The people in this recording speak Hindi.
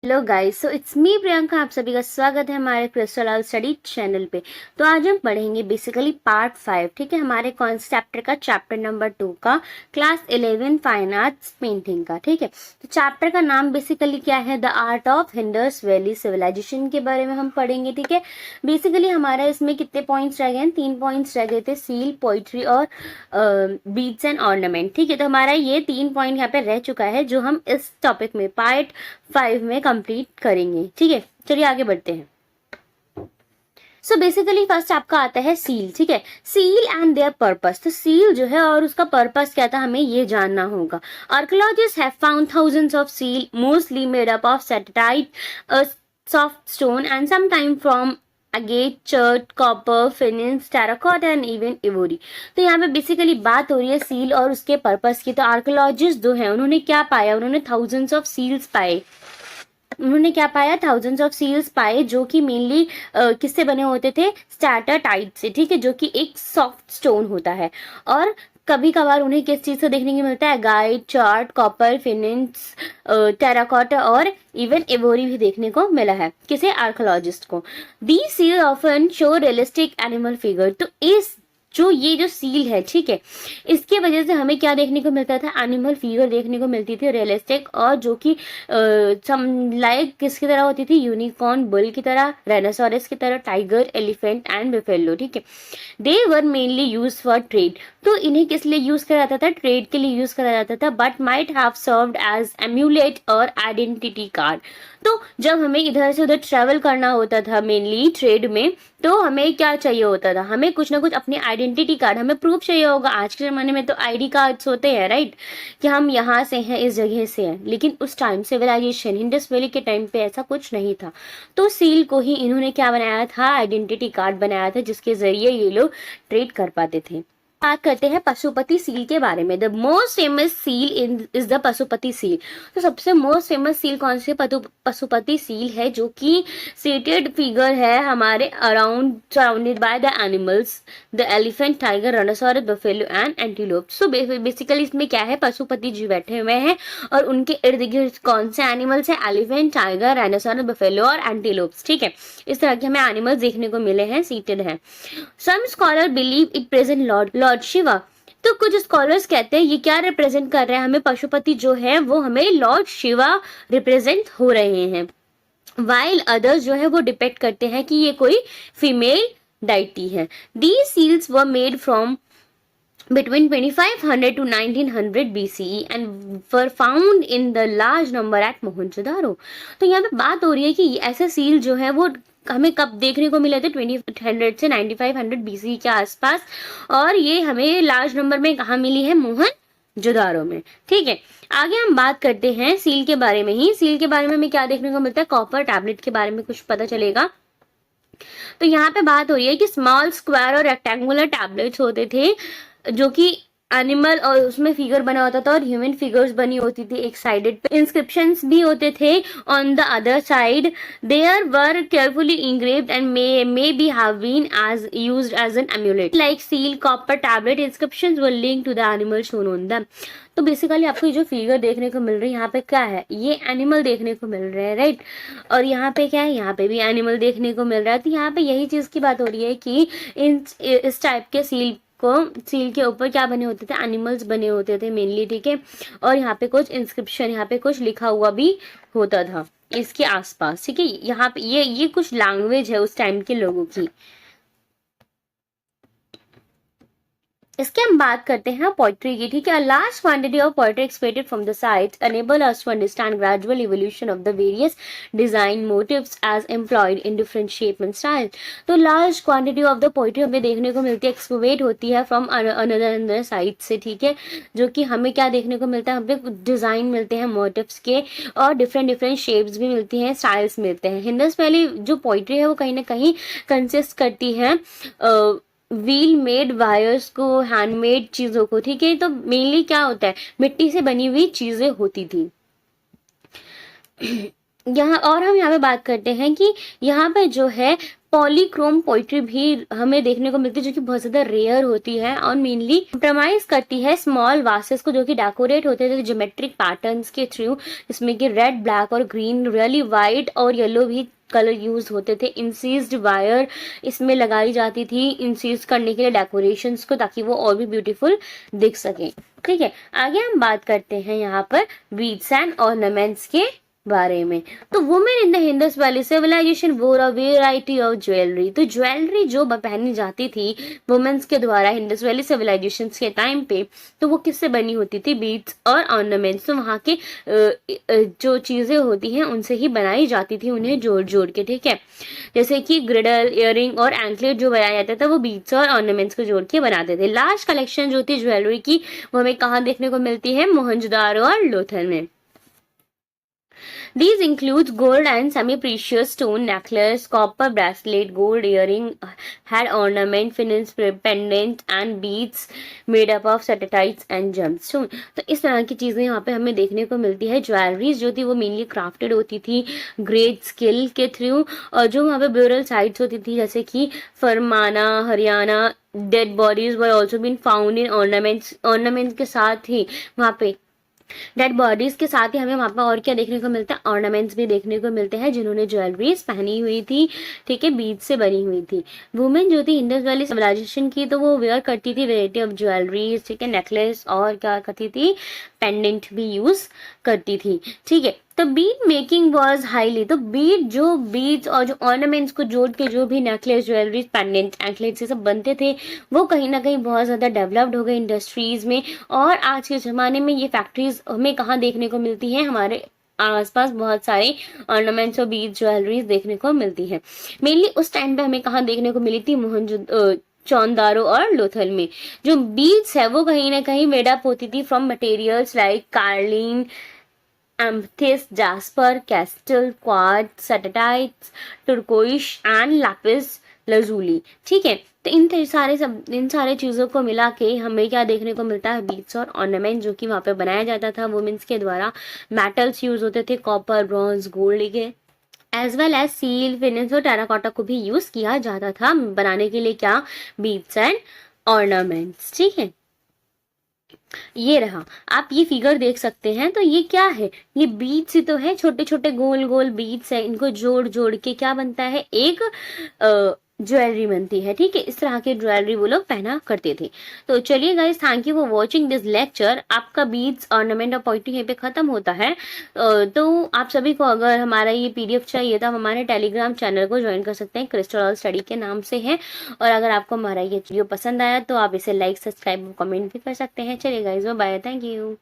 Hello guys, so it's me Priyanka. आप सभी का स्वागत है हमारे क्रिस्टल ऑल स्टडी चैनल पे। तो आज हम पढ़ेंगे बेसिकली पार्ट 5, ठीक है, हमारे कौन से चैप्टर का, चैप्टर नंबर 2 का, क्लास 11 फाइन आर्ट्स पेंटिंग का, ठीक है। तो चैप्टर का नाम बेसिकली क्या है, the art of Indus valley civilisation के बारे में हम पढ़ेंगे, ठीक है। बेसिकली हमारा इसमें कितने पॉइंट्स रह गए हैं, 3 पॉइंट्स रह गए थे, सील, पोइट्री और बीड्स एंड ऑर्नामेंट, ठीक है। तो हमारा ये 3 पॉइंट यहाँ पे रह चुका है जो हम इस टॉपिक में पार्ट 5 में कंप्लीट करेंगे, ठीक है। चलिए आगे बढ़ते हैं। सो बेसिकली फर्स्ट आपका आता है सील, ठीक है। Seal and there purpose. तो सील जो है और उसका पर्पस क्या था, हमें ये जानना होगा। Archaeologists have found thousands of seal mostly made up of steatite, soft stone and some time from agate, chert, copper, phoenix, terracotta and even ivory. तो यहाँ पे बेसिकली बात हो रही है सील और उसके पर्पस की। तो आर्कियोलॉजिस्ट जो है उन्होंने क्या पाया, उन्होंने थाउजेंड्स ऑफ सील्स पाए। उन्होंने क्या पाया, थाउजेंड्स ऑफ सील्स पाए जो कि मेनली किससे बने होते थे, स्टैटाटाइट से, ठीक है, जो कि एक सॉफ्ट स्टोन होता है। और कभी कभार उन्हें किस चीज से देखने को मिलता है, guide, chart, copper, phoenix, terracotta और इवन एवोरी भी देखने को मिला है किसे, आर्कियोलॉजिस्ट को। The seal often show realistic animal figure. तो इस जो सील है, ठीक है, इसके वजह से हमें क्या देखने को मिलता था, एनिमल फिगर देखने को मिलती थी रियलिस्टिक, और जो कि लाइक किसकी तरह होती थी, यूनिकॉर्न, बुल की तरह, राइनोसोरस की तरह, टाइगर, एलिफेंट एंड बिफेलो, ठीक है। They were mainly use for trade. तो इन्हें किस लिए यूज करा जाता था, ट्रेड के लिए यूज करा जाता था, but might have served as amulet और आइडेंटिटी कार्ड। तो जब हमें इधर से उधर ट्रेवल करना होता था मेनली ट्रेड में, तो हमें क्या चाहिए होता था, हमें कुछ ना कुछ अपनी आइडेंटिटी कार्ड, हमें प्रूफ चाहिए होगा। आज के ज़माने में तो आईडी कार्ड्स होते हैं, राइट, कि हम यहाँ से हैं, इस जगह से हैं। लेकिन उस टाइम सिविलाइजेशन इंडस वैली के टाइम पे ऐसा कुछ नहीं था। तो सील को ही इन्होंने क्या बनाया था, आइडेंटिटी कार्ड बनाया था, जिसके जरिए ये लोग ट्रेड कर पाते थे। बात करते हैं पशुपति सील के बारे में। The most famous seal is the Pashupati seal. तो सबसे मोस्ट फेमस सील कौन सी, पशुपति सील है, जो कि सीटेड फिगर है हमारे around, surrounded by the animals, the elephant, tiger, rhinoceros, buffalo and antelope. So basically इसमें क्या है, पशुपति जी बैठे हुए हैं और उनके इर्द गिर्द कौन से एनिमल्स है, एलिफेंट, टाइगर, राइनोसोरस, बफेलो और एंटीलोप्स, ठीक है। इस तरह के हमें एनिमल्स देखने को मिले हैं, सीटेड हैं। Some scholar believe it present lord Shiva. तो कुछ स्कॉलर्स कहते हैं ये क्या रिप्रेजेंट कर रहे हैं, हमें पशुपति जो है वो हमें लॉर्ड शिवा रिप्रेजेंट हो रहे हैं। वाइल अदर्स जो है वो डिपेक्ट करते हैं कि ये कोई फीमेल डाइटी है। These seals were made from between 2500 to 1900 BCE and were found in the large number at Mohenjodaro. तो यहाँ पे बात हो रही है कि ऐसे सील जो है वो हमें कब देखने को मिले थे, 2000 से 9500 BCE के आसपास, और ये हमें लार्ज नंबर में कहाँ मिली है, मोहनजोदारो में, ठीक है। आगे हम बात करते हैं सील के बारे में ही। सील के बारे में हमें क्या देखने को मिलता है, कॉपर टैबलेट के बारे में कुछ पता चलेगा। तो यहाँ पे बात हो रही है कि स्मॉल, स्क्वायर और रेक्टेंगुलर टैबलेट्स होते थे, जो कि एनिमल और उसमें फिगर बना होता था और ह्यूमन फिगर्स बनी होती थी एक साइडेड पे, इंस्क्रिप्शंस भी होते थे on the other side. There were carefully engraved and may be have been as used as an amulet like seal, copper tablet. Inscriptions were linked to the animal shown on them. तो बेसिकली आपको ये जो फिगर देखने को मिल रही है यहाँ पे क्या है, ये एनिमल देखने को मिल रहे हैं, राइट। और यहाँ पे क्या है, यहाँ पे भी एनिमल देखने को मिल रहा है। तो यहाँ पे यही चीज की बात हो रही है कि इस टाइप के सील के ऊपर क्या बने होते थे, एनिमल्स बने होते थे मेनली, ठीक है। और यहाँ पे कुछ इंस्क्रिप्शन, यहाँ पे कुछ लिखा हुआ भी होता था इसके आसपास, ठीक है। यहाँ पे ये कुछ लैंग्वेज है उस टाइम के लोगों की। इसके हम बात करते हैं पोइट्री की, ठीक है। Large quantity of poetry expected from the sites enable us to understand gradual evolution of the various design motifs as employed in different shape and style. तो large quantity of the poetry हमें देखने को मिलती है, एक्सपोवेट होती है फ्रॉम अनदर साइट से, ठीक है, जो कि हमें क्या देखने को मिलता है, हमें डिजाइन मिलते हैं मोटिव्स के, और डिफरेंट शेप्स भी मिलती हैं, स्टाइल्स मिलते हैं। इंडस वैली जो पोइट्री है वो कहीं ना कहीं कंसिस्ट करती है व्हील मेड वायर्स को, हैंडमेड चीजों को, ठीक है। तो मेनली क्या होता है, मिट्टी से बनी हुई चीजें होती थी। यहाँ और हम यहाँ पे बात करते हैं कि यहाँ पे जो है पॉलीक्रोम पोइट्री भी हमें देखने को मिलती है, जो कि बहुत ज्यादा रेयर होती है और मेनली कंप्रोमाइज करती है स्मॉल वासेस को, जो कि डेकोरेट होते थे ज्योमेट्रिक पैटर्न्स के थ्रू, जिसमें कि रेड, ब्लैक और ग्रीन, रियली वाइट और येलो भी कलर यूज होते थे। इंसीज्ड वायर इसमें लगाई जाती थी इंसीज करने के लिए डेकोरेशंस को, ताकि वो और भी ब्यूटीफुल दिख सके। ठीक है, आगे हम बात करते हैं यहाँ पर बीड्स एंड ऑर्नामेंट्स के बारे में। तो women in the Indus valley civilization wore a variety of jewellery. तो ज्वेलरी जो पहनी जाती थी वुमेन्स के द्वारा इंडस वैली सिविलाइजेशन के टाइम पे, तो वो किससे बनी होती थी? बीड्स और ऑर्नामेंट्स। तो वहाँ के जो चीजें होती हैं उनसे ही बनाई जाती थी, उन्हें जोड़ जोड़ के। ठीक है, जैसे कि ग्रिडल, इयरिंग और एंकलेट जो बनाया जाता था वो बीड्स और ऑर्नामेंट्स को जोड़ के बनाते थे। लार्ज कलेक्शन जो थी ज्वेलरी की वो हमें कहाँ देखने को मिलती है? मोहनजोदारो और लोथल में। These includes gold and semi-precious stone necklace, copper bracelet, gold earring, head ornament, finance pendant and beads made up of satellites and gemstone। तो इस तरह की चीजें यहाँ पे हमें देखने को मिलती है। ज्वेलरीज जो थी वो मेनली क्राफ्टेड होती थी ग्रेट स्किल के थ्रू, और जो वहाँ पे ब्यूरल साइट्स होती थी जैसे कि Farmana, Haryana, dead bodies were also been found in ornaments के साथ ही वहाँ पे डेड बॉडीज के साथ ही हमें वहां पर और क्या देखने को मिलता है? ऑर्नामेंट्स भी देखने को मिलते हैं जिन्होंने ज्वेलरीज पहनी हुई थी। ठीक है, बीज से बनी हुई थी। वुमेन जो थी इंडस वैली सिविलाइजेशन की, तो वो वेयर करती थी वेराइटी ऑफ ज्वेलरीज। ठीक है, नेकलेस और क्या करती थी? पेंडेंट भी यूज करती थी। ठीक है, तो बीड मेकिंग वॉज हाईली, तो बीड्स और जो ऑर्नामेंट्स को जोड़ के जो भी नेकलेस, ज्वेलरीज, पेंडेंट, एंकलेट्स ये सब बनते थे, वो कहीं ना कहीं बहुत ज्यादा डेवलप्ड हो गए इंडस्ट्रीज में। और आज के जमाने में ये फैक्ट्रीज हमें कहाँ देखने को मिलती है? हमारे आसपास बहुत सारे ऑर्नामेंट्स और बीड्स, ज्वेलरीज देखने को मिलती है। मेनली उस टाइम पे हमें कहाँ देखने को मिली थी? चौंदारो और लोथल में। जो बीड्स है वो कहीं ना कहीं मेड अप होती थी from materials like Carlin, amethyst, jasper, crystal, quartz, satellites, turquoise and lapis lazuli। ठीक है, तो इन सारे चीजों को मिला के हमें क्या देखने को मिलता है? बीड्स और ऑर्नामेंट जो कि वहां पे बनाया जाता था वुमेन्स के द्वारा। मेटल्स यूज होते थे कॉपर, ब्रॉन्ज, गोल्ड के, as well as seal, faience और टेराकोटा को भी यूज किया जाता था बनाने के लिए क्या? Beads and ornaments. ठीक है, ये रहा, आप ये फिगर देख सकते हैं। तो ये क्या है? ये बीड्स ही तो है, छोटे छोटे गोल गोल बीड्स है। इनको जोड़ जोड़ के क्या बनता है? एक ज्वेलरी बनती है। ठीक है, इस तरह के ज्वेलरी वो लोग पहना करते थे। तो चलिए guys, thank you for watching this lecture. आपका बीड्स, ऑर्नामेंट और पोइट्री यहीं पे खत्म होता है। तो आप सभी को अगर हमारा ये पीडीएफ चाहिए तो आप हमारे टेलीग्राम चैनल को ज्वाइन कर सकते हैं, क्रिस्टल ऑल स्टडी के नाम से है। और अगर आपको हमारा ये वीडियो पसंद आया तो आप इसे लाइक, सब्सक्राइब, कमेंट भी कर सकते हैं। चलिए गाइस, बाय, थैंक यू।